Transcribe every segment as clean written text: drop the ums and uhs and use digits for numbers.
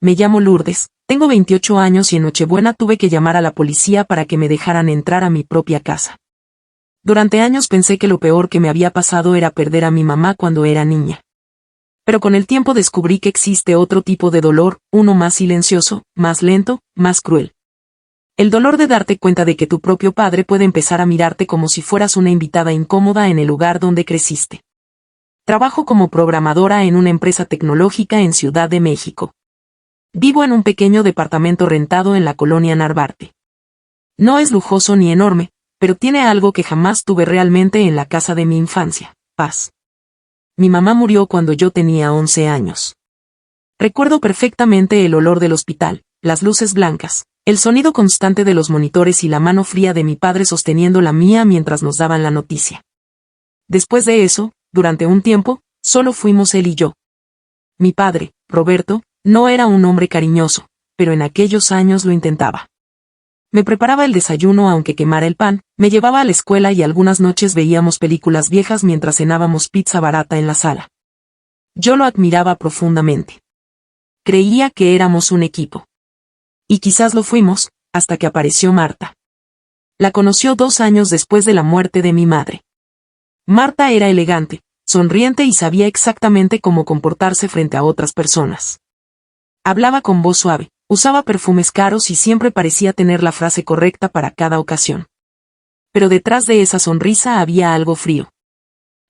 Me llamo Lourdes, tengo 28 años y en Nochebuena tuve que llamar a la policía para que me dejaran entrar a mi propia casa. Durante años pensé que lo peor que me había pasado era perder a mi mamá cuando era niña. Pero con el tiempo descubrí que existe otro tipo de dolor, uno más silencioso, más lento, más cruel. El dolor de darte cuenta de que tu propio padre puede empezar a mirarte como si fueras una invitada incómoda en el lugar donde creciste. Trabajo como programadora en una empresa tecnológica en Ciudad de México. Vivo en un pequeño departamento rentado en la colonia Narvarte. No es lujoso ni enorme, pero tiene algo que jamás tuve realmente en la casa de mi infancia: paz. Mi mamá murió cuando yo tenía 11 años. Recuerdo perfectamente el olor del hospital, las luces blancas, el sonido constante de los monitores y la mano fría de mi padre sosteniendo la mía mientras nos daban la noticia. Después de eso, durante un tiempo, solo fuimos él y yo. Mi padre, Roberto, no era un hombre cariñoso, pero en aquellos años lo intentaba. Me preparaba el desayuno aunque quemara el pan, me llevaba a la escuela y algunas noches veíamos películas viejas mientras cenábamos pizza barata en la sala. Yo lo admiraba profundamente. Creía que éramos un equipo. Y quizás lo fuimos, hasta que apareció Marta. La conoció 2 años después de la muerte de mi madre. Marta era elegante, sonriente y sabía exactamente cómo comportarse frente a otras personas. Hablaba con voz suave, usaba perfumes caros y siempre parecía tener la frase correcta para cada ocasión. Pero detrás de esa sonrisa había algo frío.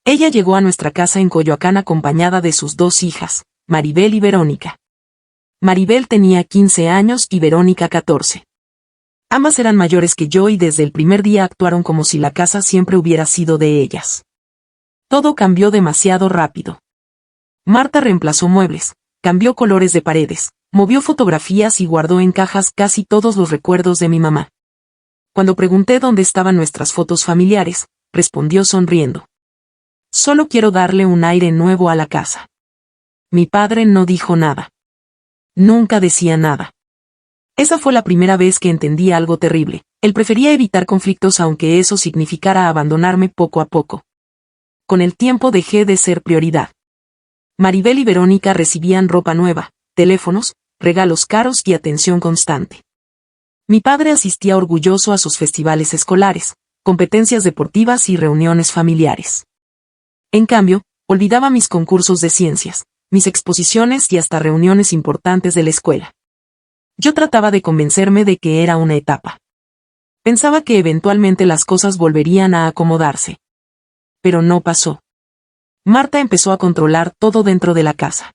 Ella llegó a nuestra casa en Coyoacán acompañada de sus 2 hijas, Maribel y Verónica. Maribel tenía 15 años y Verónica 14. Ambas eran mayores que yo y desde el primer día actuaron como si la casa siempre hubiera sido de ellas. Todo cambió demasiado rápido. Marta reemplazó muebles, cambió colores de paredes, movió fotografías y guardó en cajas casi todos los recuerdos de mi mamá. Cuando pregunté dónde estaban nuestras fotos familiares, respondió sonriendo: solo quiero darle un aire nuevo a la casa. Mi padre no dijo nada. Nunca decía nada. Esa fue la primera vez que entendí algo terrible. Él prefería evitar conflictos aunque eso significara abandonarme poco a poco. Con el tiempo dejé de ser prioridad. Maribel y Verónica recibían ropa nueva, teléfonos, regalos caros y atención constante. Mi padre asistía orgulloso a sus festivales escolares, competencias deportivas y reuniones familiares. En cambio, olvidaba mis concursos de ciencias, mis exposiciones y hasta reuniones importantes de la escuela. Yo trataba de convencerme de que era una etapa. Pensaba que eventualmente las cosas volverían a acomodarse. Pero no pasó. Marta empezó a controlar todo dentro de la casa.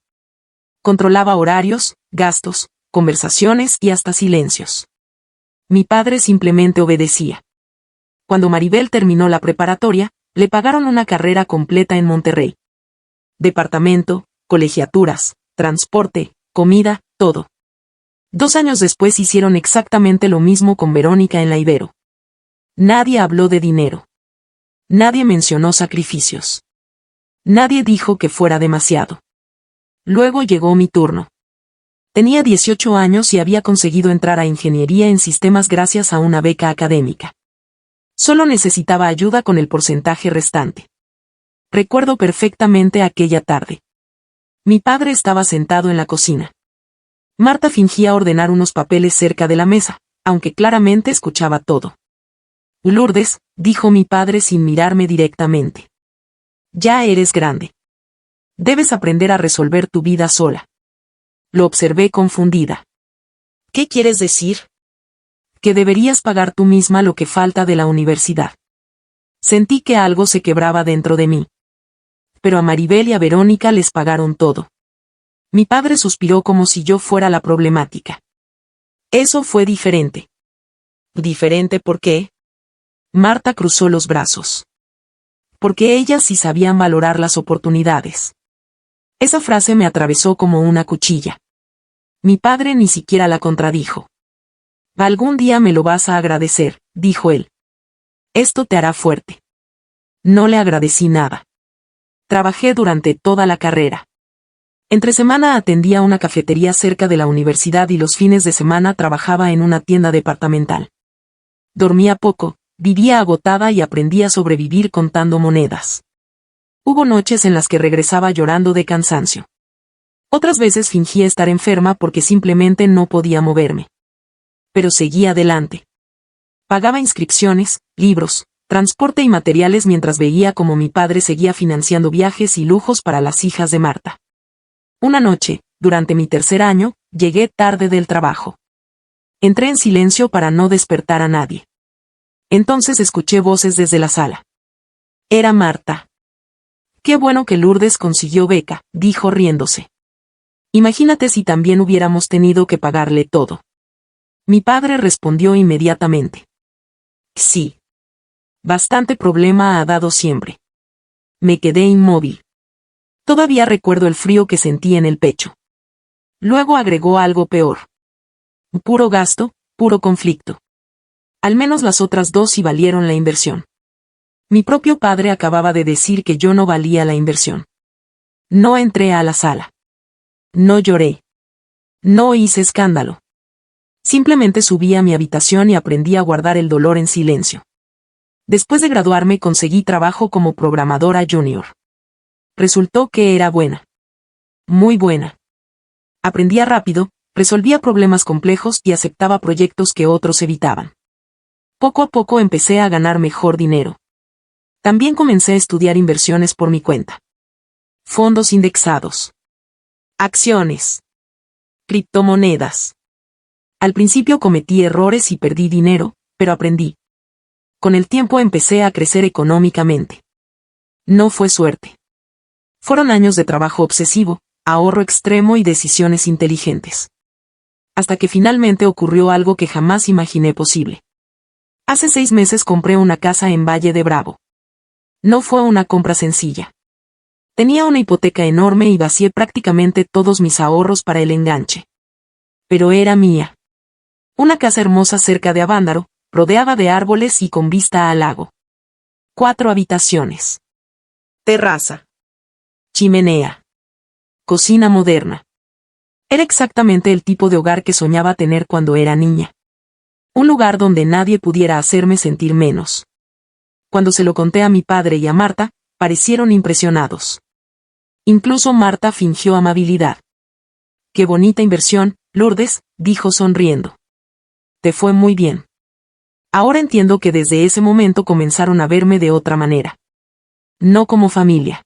Controlaba horarios, gastos, conversaciones y hasta silencios. Mi padre simplemente obedecía. Cuando Maribel terminó la preparatoria, le pagaron una carrera completa en Monterrey. Departamento, colegiaturas, transporte, comida, todo. 2 años después hicieron exactamente lo mismo con Verónica en la Ibero. Nadie habló de dinero. Nadie mencionó sacrificios. Nadie dijo que fuera demasiado. Luego llegó mi turno. Tenía 18 años y había conseguido entrar a ingeniería en sistemas gracias a una beca académica. Solo necesitaba ayuda con el porcentaje restante. Recuerdo perfectamente aquella tarde. Mi padre estaba sentado en la cocina. Marta fingía ordenar unos papeles cerca de la mesa, aunque claramente escuchaba todo. Lourdes, dijo mi padre sin mirarme directamente. Ya eres grande. Debes aprender a resolver tu vida sola. Lo observé confundida. ¿Qué quieres decir? Que deberías pagar tú misma lo que falta de la universidad. Sentí que algo se quebraba dentro de mí. Pero a Maribel y a Verónica les pagaron todo. Mi padre suspiró como si yo fuera la problemática. Eso fue diferente. ¿Diferente por qué? Marta cruzó los brazos. Porque ellas sí sabían valorar las oportunidades. Esa frase me atravesó como una cuchilla. Mi padre ni siquiera la contradijo. Algún día me lo vas a agradecer, dijo él. Esto te hará fuerte. No le agradecí nada. Trabajé durante toda la carrera. Entre semana atendía una cafetería cerca de la universidad y los fines de semana trabajaba en una tienda departamental. Dormía poco, vivía agotada y aprendí a sobrevivir contando monedas. Hubo noches en las que regresaba llorando de cansancio. Otras veces fingía estar enferma porque simplemente no podía moverme. Pero seguía adelante. Pagaba inscripciones, libros, transporte y materiales mientras veía cómo mi padre seguía financiando viajes y lujos para las hijas de Marta. Una noche, durante mi tercer año, llegué tarde del trabajo. Entré en silencio para no despertar a nadie. Entonces escuché voces desde la sala. Era Marta. Qué bueno que Lourdes consiguió beca, dijo riéndose. Imagínate si también hubiéramos tenido que pagarle todo. Mi padre respondió inmediatamente. Sí. Bastante problema ha dado siempre. Me quedé inmóvil. Todavía recuerdo el frío que sentí en el pecho. Luego agregó algo peor. Puro gasto, puro conflicto. Al menos las otras dos sí valieron la inversión. Mi propio padre acababa de decir que yo no valía la inversión. No entré a la sala. No lloré. No hice escándalo. Simplemente subí a mi habitación y aprendí a guardar el dolor en silencio. Después de graduarme conseguí trabajo como programadora junior. Resultó que era buena. Muy buena. Aprendía rápido, resolvía problemas complejos y aceptaba proyectos que otros evitaban. Poco a poco empecé a ganar mejor dinero. También comencé a estudiar inversiones por mi cuenta. Fondos indexados. Acciones. Criptomonedas. Al principio cometí errores y perdí dinero, pero aprendí. Con el tiempo empecé a crecer económicamente. No fue suerte. Fueron años de trabajo obsesivo, ahorro extremo y decisiones inteligentes. Hasta que finalmente ocurrió algo que jamás imaginé posible. Hace 6 meses compré una casa en Valle de Bravo. No fue una compra sencilla. Tenía una hipoteca enorme y vacié prácticamente todos mis ahorros para el enganche. Pero era mía. Una casa hermosa cerca de Avándaro, rodeada de árboles y con vista al lago. 4 habitaciones. Terraza. Chimenea. Cocina moderna. Era exactamente el tipo de hogar que soñaba tener cuando era niña. Un lugar donde nadie pudiera hacerme sentir menos. Cuando se lo conté a mi padre y a Marta, parecieron impresionados. Incluso Marta fingió amabilidad. Qué bonita inversión, Lourdes, dijo sonriendo. Te fue muy bien. Ahora entiendo que desde ese momento comenzaron a verme de otra manera. No como familia,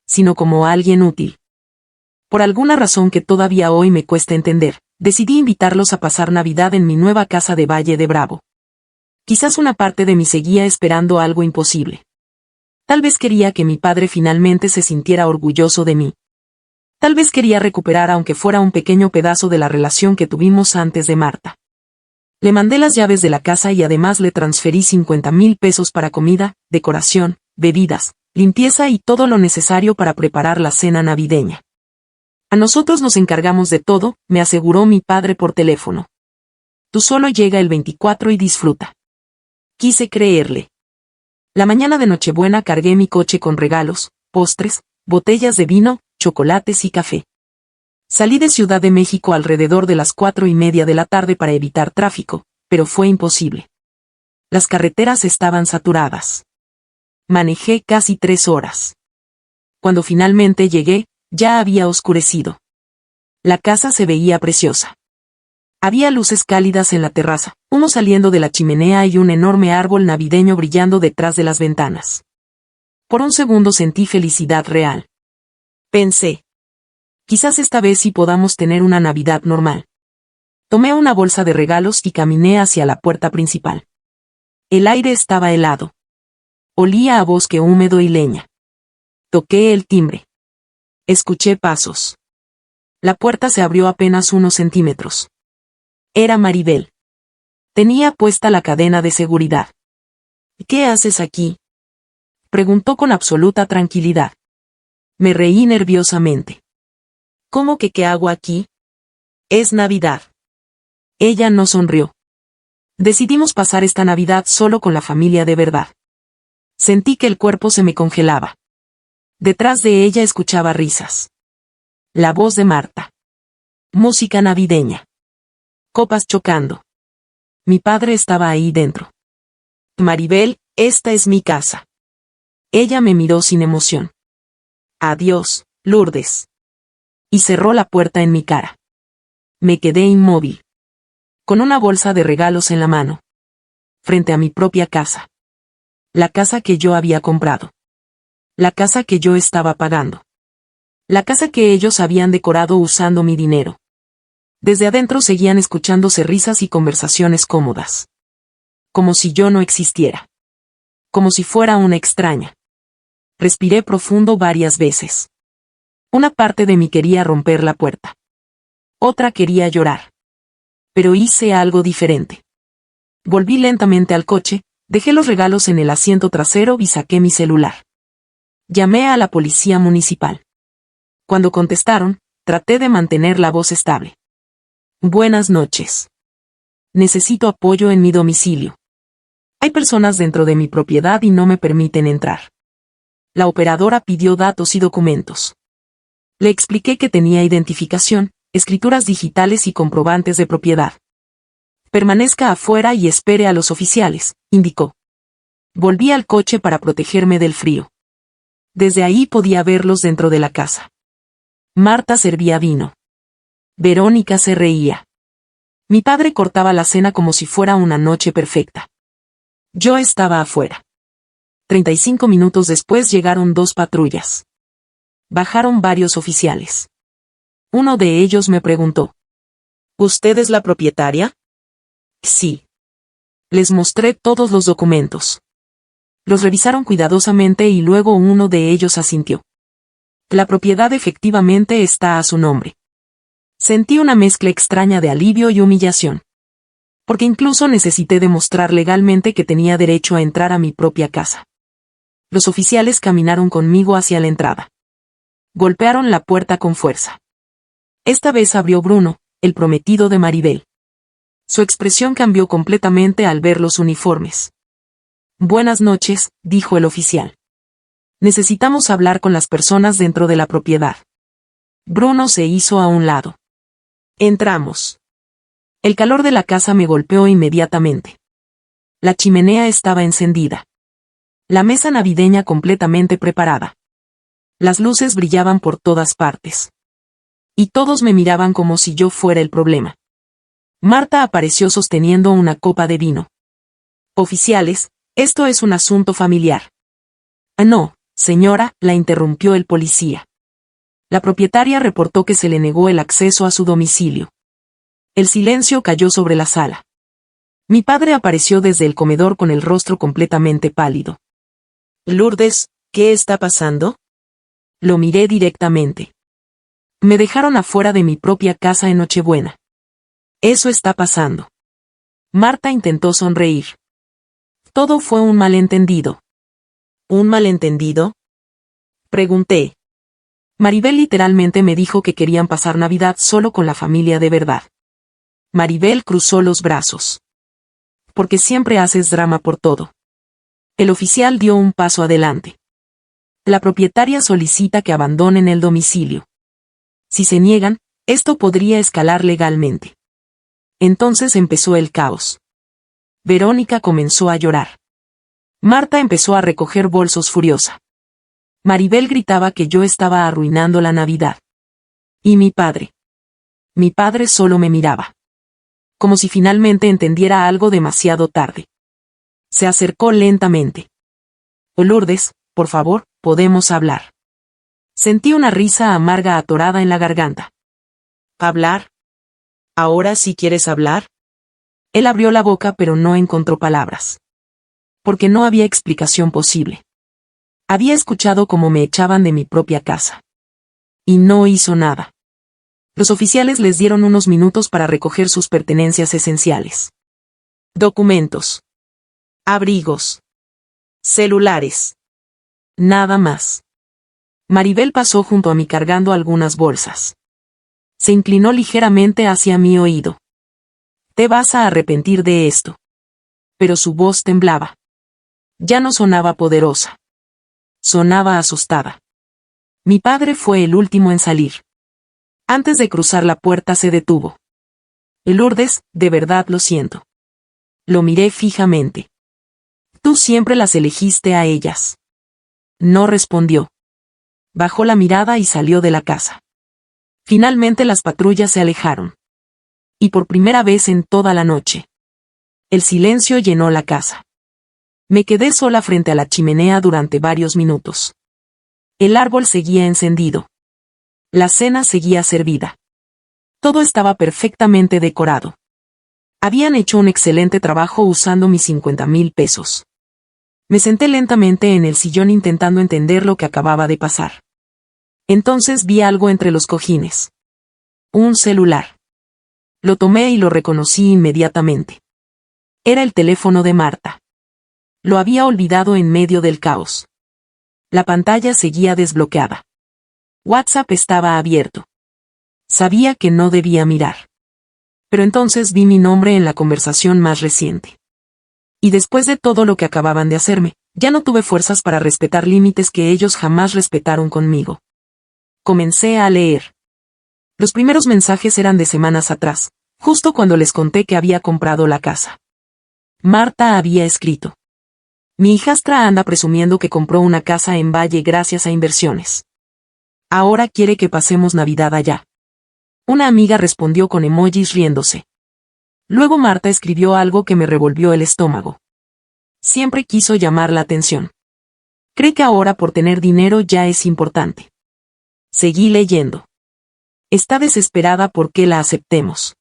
sino como alguien útil. Por alguna razón que todavía hoy me cuesta entender, decidí invitarlos a pasar Navidad en mi nueva casa de Valle de Bravo. Quizás una parte de mí seguía esperando algo imposible. Tal vez quería que mi padre finalmente se sintiera orgulloso de mí. Tal vez quería recuperar aunque fuera un pequeño pedazo de la relación que tuvimos antes de Marta. Le mandé las llaves de la casa y además le transferí 50,000 pesos para comida, decoración, bebidas, limpieza y todo lo necesario para preparar la cena navideña. A nosotros nos encargamos de todo, me aseguró mi padre por teléfono. Tú solo llega el 24 y disfruta. Quise creerle. La mañana de Nochebuena cargué mi coche con regalos, postres, botellas de vino, chocolates y café. Salí de Ciudad de México alrededor de las 4:30 de la tarde para evitar tráfico, pero fue imposible. Las carreteras estaban saturadas. Manejé casi 3 horas. Cuando finalmente llegué, ya había oscurecido. La casa se veía preciosa. Había luces cálidas en la terraza, humo saliendo de la chimenea y un enorme árbol navideño brillando detrás de las ventanas. Por un segundo sentí felicidad real. Pensé. Quizás esta vez sí podamos tener una Navidad normal. Tomé una bolsa de regalos y caminé hacia la puerta principal. El aire estaba helado. Olía a bosque húmedo y leña. Toqué el timbre. Escuché pasos. La puerta se abrió apenas unos centímetros. Era Maribel. Tenía puesta la cadena de seguridad. ¿Qué haces aquí?, preguntó con absoluta tranquilidad. Me reí nerviosamente. ¿Cómo que qué hago aquí? Es Navidad. Ella no sonrió. Decidimos pasar esta Navidad solo con la familia de verdad. Sentí que el cuerpo se me congelaba. Detrás de ella escuchaba risas. La voz de Marta. Música navideña. Copas chocando. Mi padre estaba ahí dentro. Maribel, esta es mi casa. Ella me miró sin emoción. Adiós, Lourdes. Y cerró la puerta en mi cara. Me quedé inmóvil, con una bolsa de regalos en la mano, frente a mi propia casa. La casa que yo había comprado. La casa que yo estaba pagando. La casa que ellos habían decorado usando mi dinero. Desde adentro seguían escuchándose risas y conversaciones cómodas. Como si yo no existiera. Como si fuera una extraña. Respiré profundo varias veces. Una parte de mí quería romper la puerta. Otra quería llorar. Pero hice algo diferente. Volví lentamente al coche, dejé los regalos en el asiento trasero y saqué mi celular. Llamé a la policía municipal. Cuando contestaron, traté de mantener la voz estable. Buenas noches. Necesito apoyo en mi domicilio. Hay personas dentro de mi propiedad y no me permiten entrar. La operadora pidió datos y documentos. Le expliqué que tenía identificación, escrituras digitales y comprobantes de propiedad. Permanezca afuera y espere a los oficiales, indicó. Volví al coche para protegerme del frío. Desde ahí podía verlos dentro de la casa. Marta servía vino. Verónica se reía. Mi padre cortaba la cena como si fuera una noche perfecta. Yo estaba afuera. 35 minutos después llegaron 2 patrullas. Bajaron varios oficiales. Uno de ellos me preguntó: ¿Usted es la propietaria? Sí. Les mostré todos los documentos. Los revisaron cuidadosamente y luego uno de ellos asintió. La propiedad efectivamente está a su nombre. Sentí una mezcla extraña de alivio y humillación. Porque incluso necesité demostrar legalmente que tenía derecho a entrar a mi propia casa. Los oficiales caminaron conmigo hacia la entrada. Golpearon la puerta con fuerza. Esta vez abrió Bruno, el prometido de Maribel. Su expresión cambió completamente al ver los uniformes. Buenas noches, dijo el oficial. Necesitamos hablar con las personas dentro de la propiedad. Bruno se hizo a un lado. Entramos. El calor de la casa me golpeó inmediatamente. La chimenea estaba encendida. La mesa navideña completamente preparada. Las luces brillaban por todas partes. Y todos me miraban como si yo fuera el problema. Marta apareció sosteniendo una copa de vino. Oficiales, esto es un asunto familiar. No, señora, la interrumpió el policía. La propietaria reportó que se le negó el acceso a su domicilio. El silencio cayó sobre la sala. Mi padre apareció desde el comedor con el rostro completamente pálido. Lourdes, ¿qué está pasando? Lo miré directamente. Me dejaron afuera de mi propia casa en Nochebuena. Eso está pasando. Marta intentó sonreír. Todo fue un malentendido. ¿Un malentendido? Pregunté. Maribel literalmente me dijo que querían pasar Navidad solo con la familia de verdad. Maribel cruzó los brazos. Porque siempre haces drama por todo. El oficial dio un paso adelante. La propietaria solicita que abandonen el domicilio. Si se niegan, esto podría escalar legalmente. Entonces empezó el caos. Verónica comenzó a llorar. Marta empezó a recoger bolsos furiosa. Maribel gritaba que yo estaba arruinando la Navidad. ¿Y mi padre? Mi padre solo me miraba. Como si finalmente entendiera algo demasiado tarde. Se acercó lentamente. Lourdes, por favor, podemos hablar. Sentí una risa amarga atorada en la garganta. ¿Hablar? ¿Ahora sí quieres hablar? Él abrió la boca pero no encontró palabras. Porque no había explicación posible. Había escuchado cómo me echaban de mi propia casa. Y no hizo nada. Los oficiales les dieron unos minutos para recoger sus pertenencias esenciales. Documentos. Abrigos. Celulares. Nada más. Maribel pasó junto a mí cargando algunas bolsas. Se inclinó ligeramente hacia mi oído. Te vas a arrepentir de esto. Pero su voz temblaba. Ya no sonaba poderosa. Sonaba asustada. Mi padre fue el último en salir. Antes de cruzar la puerta se detuvo. Lourdes, de verdad lo siento. Lo miré fijamente. Tú siempre las elegiste a ellas. No respondió. Bajó la mirada y salió de la casa. Finalmente las patrullas se alejaron. Y por primera vez en toda la noche, el silencio llenó la casa. Me quedé sola frente a la chimenea durante varios minutos. El árbol seguía encendido. La cena seguía servida. Todo estaba perfectamente decorado. Habían hecho un excelente trabajo usando mis 50,000 pesos. Me senté lentamente en el sillón intentando entender lo que acababa de pasar. Entonces vi algo entre los cojines. Un celular. Lo tomé y lo reconocí inmediatamente. Era el teléfono de Marta. Lo había olvidado en medio del caos. La pantalla seguía desbloqueada. WhatsApp estaba abierto. Sabía que no debía mirar. Pero entonces vi mi nombre en la conversación más reciente. Y después de todo lo que acababan de hacerme, ya no tuve fuerzas para respetar límites que ellos jamás respetaron conmigo. Comencé a leer. Los primeros mensajes eran de semanas atrás, justo cuando les conté que había comprado la casa. Marta había escrito: mi hijastra anda presumiendo que compró una casa en Valle gracias a inversiones. Ahora quiere que pasemos Navidad allá. Una amiga respondió con emojis riéndose. Luego Marta escribió algo que me revolvió el estómago. Siempre quiso llamar la atención. Cree que ahora por tener dinero ya es importante. Seguí leyendo. Está desesperada porque la aceptemos.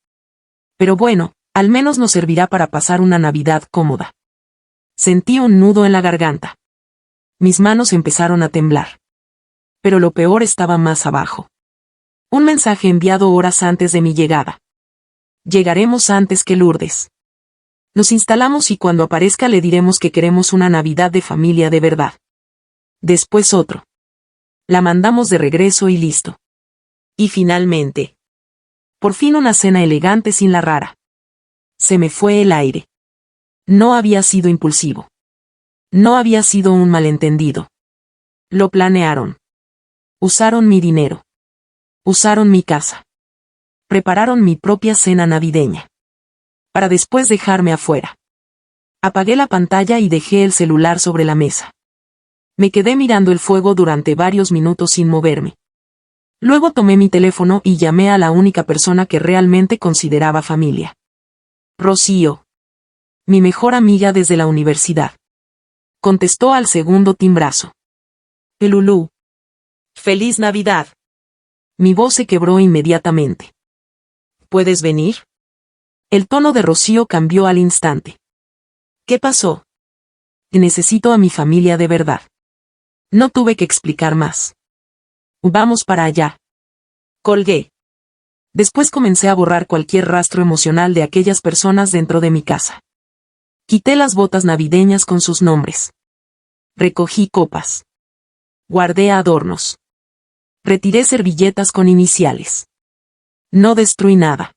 Pero bueno, al menos nos servirá para pasar una Navidad cómoda. Sentí un nudo en la garganta. Mis manos empezaron a temblar. Pero lo peor estaba más abajo. Un mensaje enviado horas antes de mi llegada. Llegaremos antes que Lourdes. Nos instalamos y cuando aparezca le diremos que queremos una Navidad de familia de verdad. Después otro. La mandamos de regreso y listo. Y finalmente. Por fin una cena elegante sin la rara. Se me fue el aire. No había sido impulsivo. No había sido un malentendido. Lo planearon. Usaron mi dinero. Usaron mi casa. Prepararon mi propia cena navideña. Para después dejarme afuera. Apagué la pantalla y dejé el celular sobre la mesa. Me quedé mirando el fuego durante varios minutos sin moverme. Luego tomé mi teléfono y llamé a la única persona que realmente consideraba familia. Rocío. Mi mejor amiga desde la universidad. Contestó al segundo timbrazo. Lulú. ¡Feliz Navidad! Mi voz se quebró inmediatamente. ¿Puedes venir? El tono de Rocío cambió al instante. ¿Qué pasó? Necesito a mi familia de verdad. No tuve que explicar más. Vamos para allá. Colgué. Después comencé a borrar cualquier rastro emocional de aquellas personas dentro de mi casa. Quité las botas navideñas con sus nombres. Recogí copas. Guardé adornos. Retiré servilletas con iniciales. No destruí nada.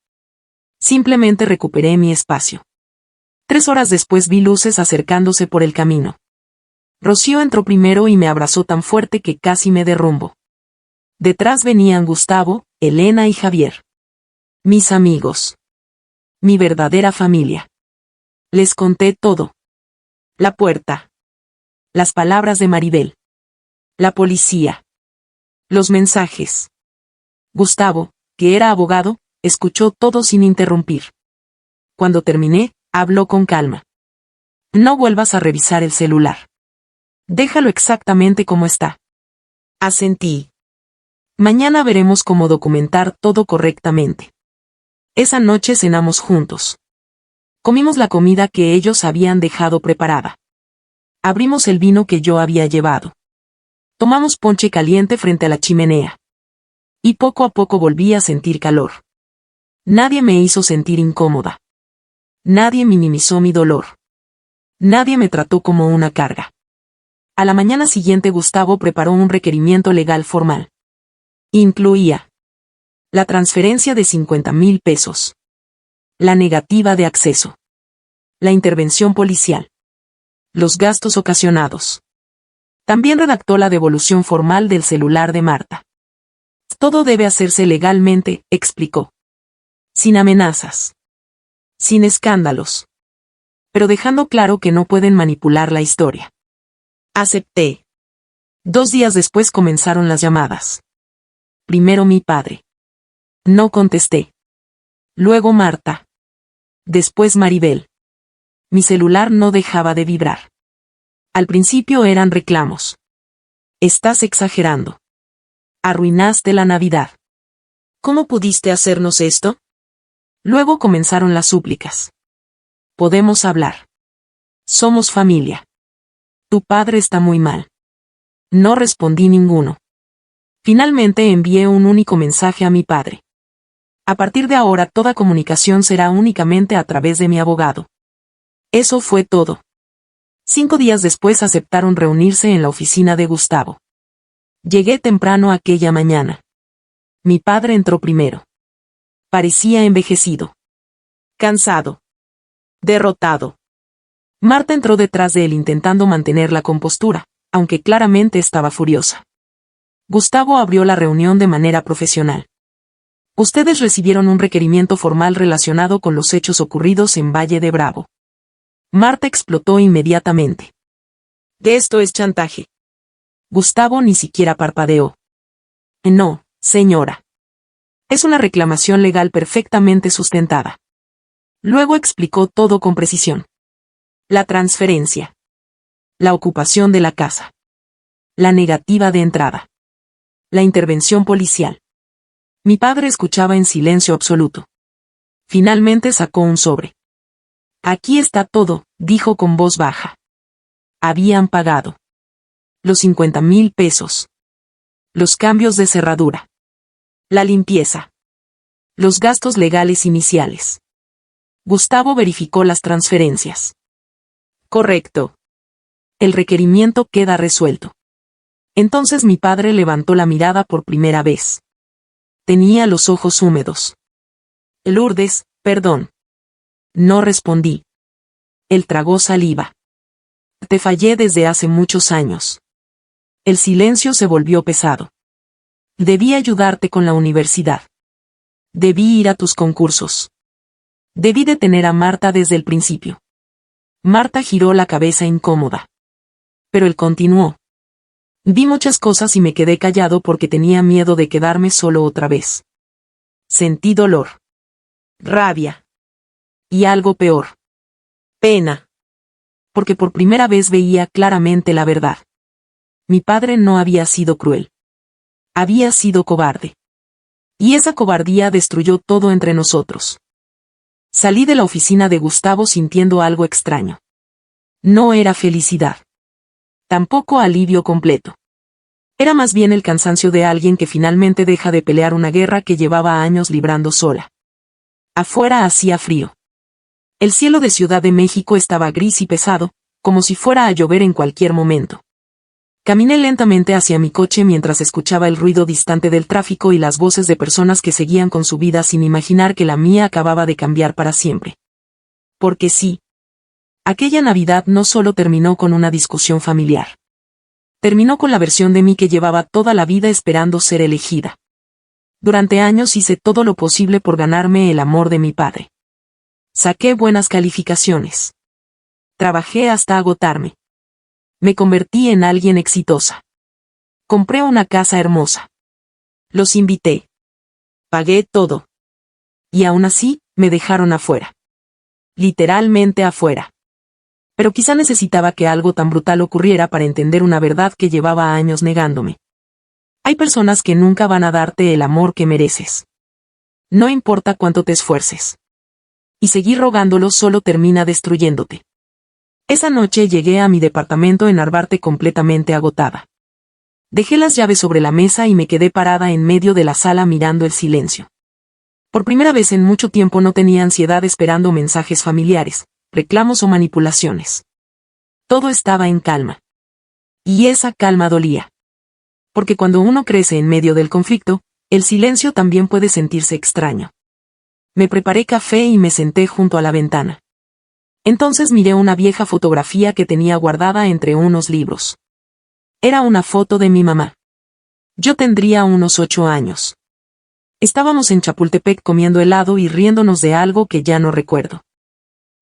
Simplemente recuperé mi espacio. 3 horas después vi luces acercándose por el camino. Rocío entró primero y me abrazó tan fuerte que casi me derrumbo. Detrás venían Gustavo, Elena y Javier. Mis amigos. Mi verdadera familia. Les conté todo. La puerta. Las palabras de Maribel. La policía. Los mensajes. Gustavo, que era abogado, escuchó todo sin interrumpir. Cuando terminé, habló con calma. No vuelvas a revisar el celular. Déjalo exactamente como está. Asentí. Mañana veremos cómo documentar todo correctamente. Esa noche cenamos juntos. Comimos la comida que ellos habían dejado preparada. Abrimos el vino que yo había llevado. Tomamos ponche caliente frente a la chimenea. Y poco a poco volví a sentir calor. Nadie me hizo sentir incómoda. Nadie minimizó mi dolor. Nadie me trató como una carga. A la mañana siguiente Gustavo preparó un requerimiento legal formal. Incluía la transferencia de 50,000 pesos. La negativa de acceso. La intervención policial. Los gastos ocasionados. También redactó la devolución formal del celular de Marta. Todo debe hacerse legalmente, explicó. Sin amenazas. Sin escándalos. Pero dejando claro que no pueden manipular la historia. Acepté. 2 días después comenzaron las llamadas. Primero mi padre. No contesté. Luego Marta. Después Maribel. Mi celular no dejaba de vibrar. Al principio eran reclamos. Estás exagerando. Arruinaste la Navidad. ¿Cómo pudiste hacernos esto? Luego comenzaron las súplicas. Podemos hablar. Somos familia. Tu padre está muy mal. No respondí ninguno. Finalmente envié un único mensaje a mi padre. A partir de ahora toda comunicación será únicamente a través de mi abogado. Eso fue todo. 5 días después aceptaron reunirse en la oficina de Gustavo. Llegué temprano aquella mañana. Mi padre entró primero. Parecía envejecido. Cansado. Derrotado. Marta entró detrás de él intentando mantener la compostura, aunque claramente estaba furiosa. Gustavo abrió la reunión de manera profesional. Ustedes recibieron un requerimiento formal relacionado con los hechos ocurridos en Valle de Bravo. Marta explotó inmediatamente. Esto es chantaje. Gustavo ni siquiera parpadeó. No, señora. Es una reclamación legal perfectamente sustentada. Luego explicó todo con precisión. La transferencia. La ocupación de la casa. La negativa de entrada. La intervención policial. Mi padre escuchaba en silencio absoluto. Finalmente sacó un sobre. Aquí está todo, dijo con voz baja. Habían pagado. Los 50,000 pesos. Los cambios de cerradura. La limpieza. Los gastos legales iniciales. Gustavo verificó las transferencias. Correcto. El requerimiento queda resuelto. Entonces mi padre levantó la mirada por primera vez. Tenía los ojos húmedos. Lourdes, perdón. No respondí. Él tragó saliva. Te fallé desde hace muchos años. El silencio se volvió pesado. Debí ayudarte con la universidad. Debí ir a tus concursos. Debí detener a Marta desde el principio. Marta giró la cabeza incómoda. Pero él continuó. Vi muchas cosas y me quedé callado porque tenía miedo de quedarme solo otra vez. Sentí dolor. Rabia. Y algo peor. Pena. Porque por primera vez veía claramente la verdad. Mi padre no había sido cruel. Había sido cobarde. Y esa cobardía destruyó todo entre nosotros. Salí de la oficina de Gustavo sintiendo algo extraño. No era felicidad. Tampoco alivio completo. Era más bien el cansancio de alguien que finalmente deja de pelear una guerra que llevaba años librando sola. Afuera hacía frío. El cielo de Ciudad de México estaba gris y pesado, como si fuera a llover en cualquier momento. Caminé lentamente hacia mi coche mientras escuchaba el ruido distante del tráfico y las voces de personas que seguían con su vida sin imaginar que la mía acababa de cambiar para siempre. Porque sí. Aquella Navidad no solo terminó con una discusión familiar. Terminó con la versión de mí que llevaba toda la vida esperando ser elegida. Durante años hice todo lo posible por ganarme el amor de mi padre. Saqué buenas calificaciones. Trabajé hasta agotarme. Me convertí en alguien exitosa. Compré una casa hermosa. Los invité. Pagué todo. Y aún así, me dejaron afuera. Literalmente afuera. Pero quizá necesitaba que algo tan brutal ocurriera para entender una verdad que llevaba años negándome. Hay personas que nunca van a darte el amor que mereces. No importa cuánto te esfuerces. Y seguir rogándolo solo termina destruyéndote. Esa noche llegué a mi departamento en Narvarte completamente agotada. Dejé las llaves sobre la mesa y me quedé parada en medio de la sala mirando el silencio. Por primera vez en mucho tiempo no tenía ansiedad esperando mensajes familiares, reclamos o manipulaciones. Todo estaba en calma. Y esa calma dolía. Porque cuando uno crece en medio del conflicto, el silencio también puede sentirse extraño. Me preparé café y me senté junto a la ventana. Entonces miré una vieja fotografía que tenía guardada entre unos libros. Era una foto de mi mamá. Yo tendría unos 8 años. Estábamos en Chapultepec comiendo helado y riéndonos de algo que ya no recuerdo.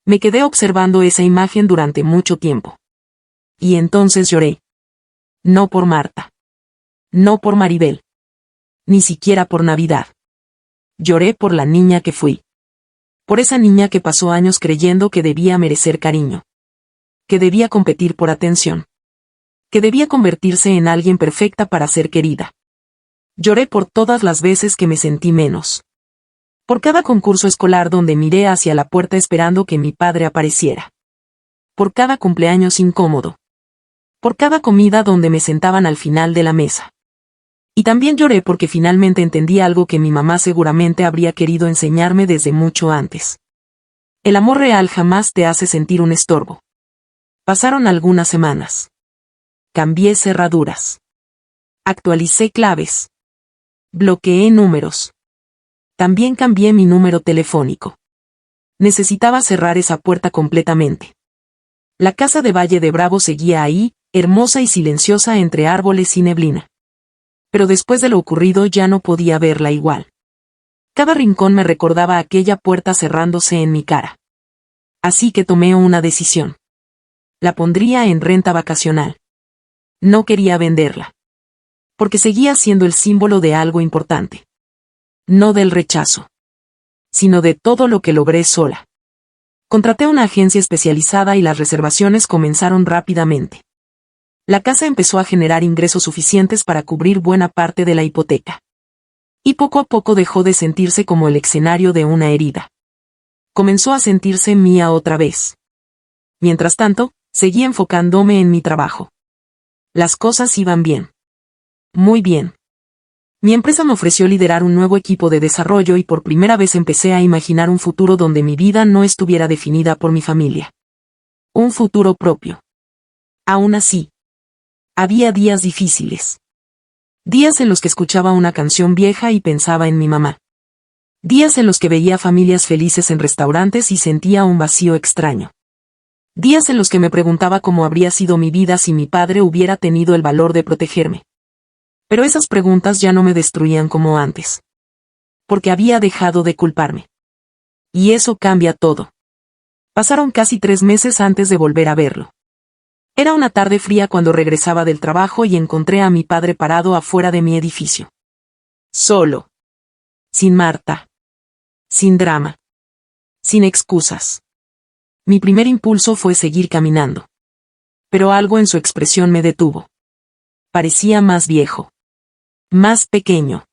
Me quedé observando esa imagen durante mucho tiempo. Y entonces lloré. No por Marta. No por Maribel. Ni siquiera por Navidad. Lloré por la niña que fui. Por esa niña que pasó años creyendo que debía merecer cariño. Que debía competir por atención. Que debía convertirse en alguien perfecta para ser querida. Lloré por todas las veces que me sentí menos. Por cada concurso escolar donde miré hacia la puerta esperando que mi padre apareciera. Por cada cumpleaños incómodo. Por cada comida donde me sentaban al final de la mesa. Y también lloré porque finalmente entendí algo que mi mamá seguramente habría querido enseñarme desde mucho antes. El amor real jamás te hace sentir un estorbo. Pasaron algunas semanas. Cambié cerraduras. Actualicé claves. Bloqueé números. También cambié mi número telefónico. Necesitaba cerrar esa puerta completamente. La casa de Valle de Bravo seguía ahí, hermosa y silenciosa entre árboles y neblina. Pero después de lo ocurrido ya no podía verla igual. Cada rincón me recordaba aquella puerta cerrándose en mi cara. Así que tomé una decisión. La pondría en renta vacacional. No quería venderla. Porque seguía siendo el símbolo de algo importante. No del rechazo. Sino de todo lo que logré sola. Contraté una agencia especializada y las reservaciones comenzaron rápidamente. La casa empezó a generar ingresos suficientes para cubrir buena parte de la hipoteca. Y poco a poco dejó de sentirse como el escenario de una herida. Comenzó a sentirse mía otra vez. Mientras tanto, seguí enfocándome en mi trabajo. Las cosas iban bien. Muy bien. Mi empresa me ofreció liderar un nuevo equipo de desarrollo y por primera vez empecé a imaginar un futuro donde mi vida no estuviera definida por mi familia. Un futuro propio. Aún así, había días difíciles. Días en los que escuchaba una canción vieja y pensaba en mi mamá. Días en los que veía familias felices en restaurantes y sentía un vacío extraño. Días en los que me preguntaba cómo habría sido mi vida si mi padre hubiera tenido el valor de protegerme. Pero esas preguntas ya no me destruían como antes. Porque había dejado de culparme. Y eso cambia todo. Pasaron casi 3 meses antes de volver a verlo. Era una tarde fría cuando regresaba del trabajo y encontré a mi padre parado afuera de mi edificio. Solo. Sin Marta. Sin drama. Sin excusas. Mi primer impulso fue seguir caminando. Pero algo en su expresión me detuvo. Parecía más viejo. Más pequeño.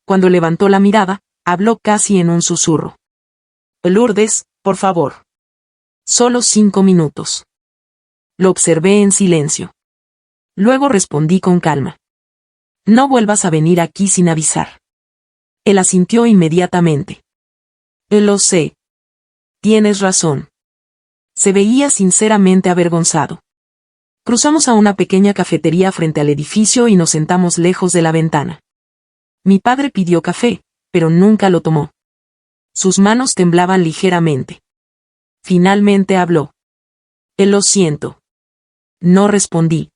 Cuando levantó la mirada, habló casi en un susurro. Lourdes, por favor. Solo 5 minutos. Lo observé en silencio. Luego respondí con calma. No vuelvas a venir aquí sin avisar. Él asintió inmediatamente. Lo sé. Tienes razón. Se veía sinceramente avergonzado. Cruzamos a una pequeña cafetería frente al edificio y nos sentamos lejos de la ventana. Mi padre pidió café, pero nunca lo tomó. Sus manos temblaban ligeramente. Finalmente habló. Lo siento. No respondí.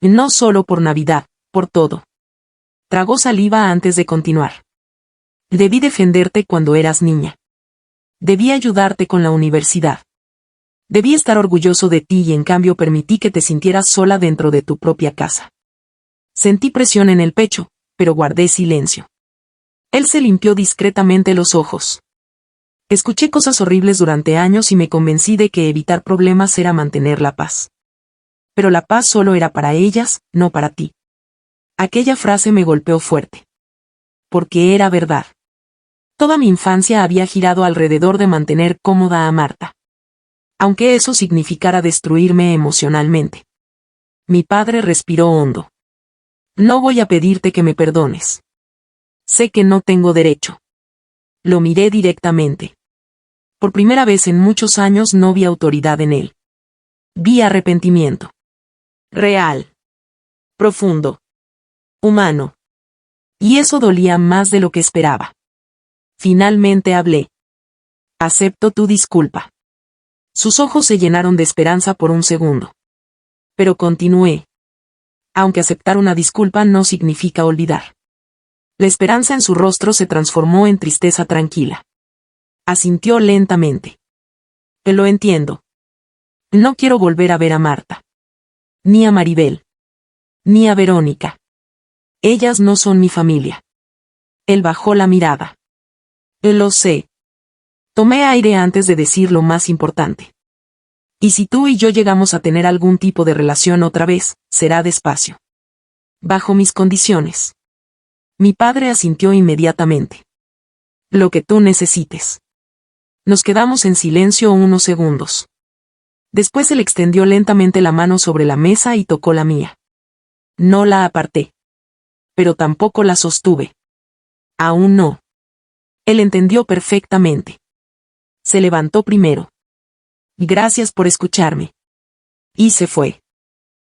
No solo por Navidad, por todo. Tragó saliva antes de continuar. Debí defenderte cuando eras niña. Debí ayudarte con la universidad. Debí estar orgulloso de ti y en cambio permití que te sintieras sola dentro de tu propia casa. Sentí presión en el pecho, pero guardé silencio. Él se limpió discretamente los ojos. Escuché cosas horribles durante años y me convencí de que evitar problemas era mantener la paz. Pero la paz solo era para ellas, no para ti. Aquella frase me golpeó fuerte. Porque era verdad. Toda mi infancia había girado alrededor de mantener cómoda a Marta. Aunque eso significara destruirme emocionalmente. Mi padre respiró hondo. No voy a pedirte que me perdones. Sé que no tengo derecho. Lo miré directamente. Por primera vez en muchos años no vi autoridad en él. Vi arrepentimiento. Real. Profundo. Humano. Y eso dolía más de lo que esperaba. Finalmente hablé. Acepto tu disculpa. Sus ojos se llenaron de esperanza por un segundo. Pero continué. Aunque aceptar una disculpa no significa olvidar. La esperanza en su rostro se transformó en tristeza tranquila. Asintió lentamente. Lo entiendo. No quiero volver a ver a Marta. Ni a Maribel. Ni a Verónica. Ellas no son mi familia. Él bajó la mirada. Lo sé. Tomé aire antes de decir lo más importante. Y si tú y yo llegamos a tener algún tipo de relación otra vez, será despacio. Bajo mis condiciones. Mi padre asintió inmediatamente. Lo que tú necesites. Nos quedamos en silencio unos segundos. Después él extendió lentamente la mano sobre la mesa y tocó la mía. No la aparté. Pero tampoco la sostuve. Aún no. Él entendió perfectamente. Se levantó primero. Gracias por escucharme. Y se fue.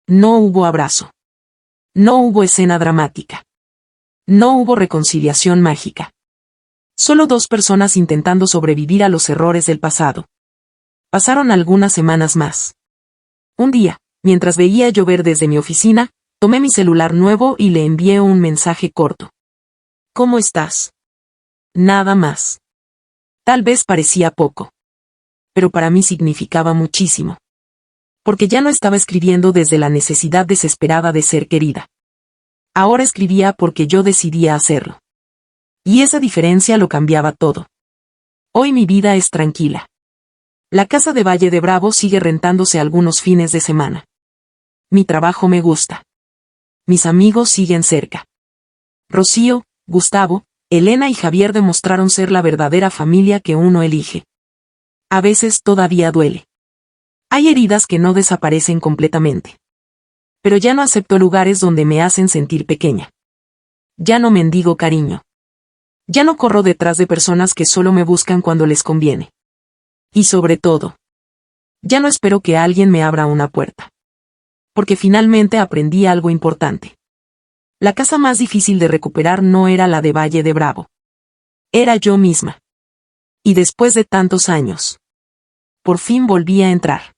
No hubo abrazo. No hubo escena dramática. No hubo reconciliación mágica. Solo dos personas intentando sobrevivir a los errores del pasado. Pasaron algunas semanas más. Un día, mientras veía llover desde mi oficina, tomé mi celular nuevo y le envié un mensaje corto. ¿Cómo estás? Nada más. Tal vez parecía poco. Pero para mí significaba muchísimo. Porque ya no estaba escribiendo desde la necesidad desesperada de ser querida. Ahora escribía porque yo decidía hacerlo. Y esa diferencia lo cambiaba todo. Hoy mi vida es tranquila. La casa de Valle de Bravo sigue rentándose algunos fines de semana. Mi trabajo me gusta. Mis amigos siguen cerca. Rocío, Gustavo, Elena y Javier demostraron ser la verdadera familia que uno elige. A veces todavía duele. Hay heridas que no desaparecen completamente. Pero ya no acepto lugares donde me hacen sentir pequeña. Ya no mendigo cariño. Ya no corro detrás de personas que solo me buscan cuando les conviene. Y sobre todo, ya no espero que alguien me abra una puerta. Porque finalmente aprendí algo importante. La casa más difícil de recuperar no era la de Valle de Bravo. Era yo misma. Y después de tantos años, por fin volví a entrar.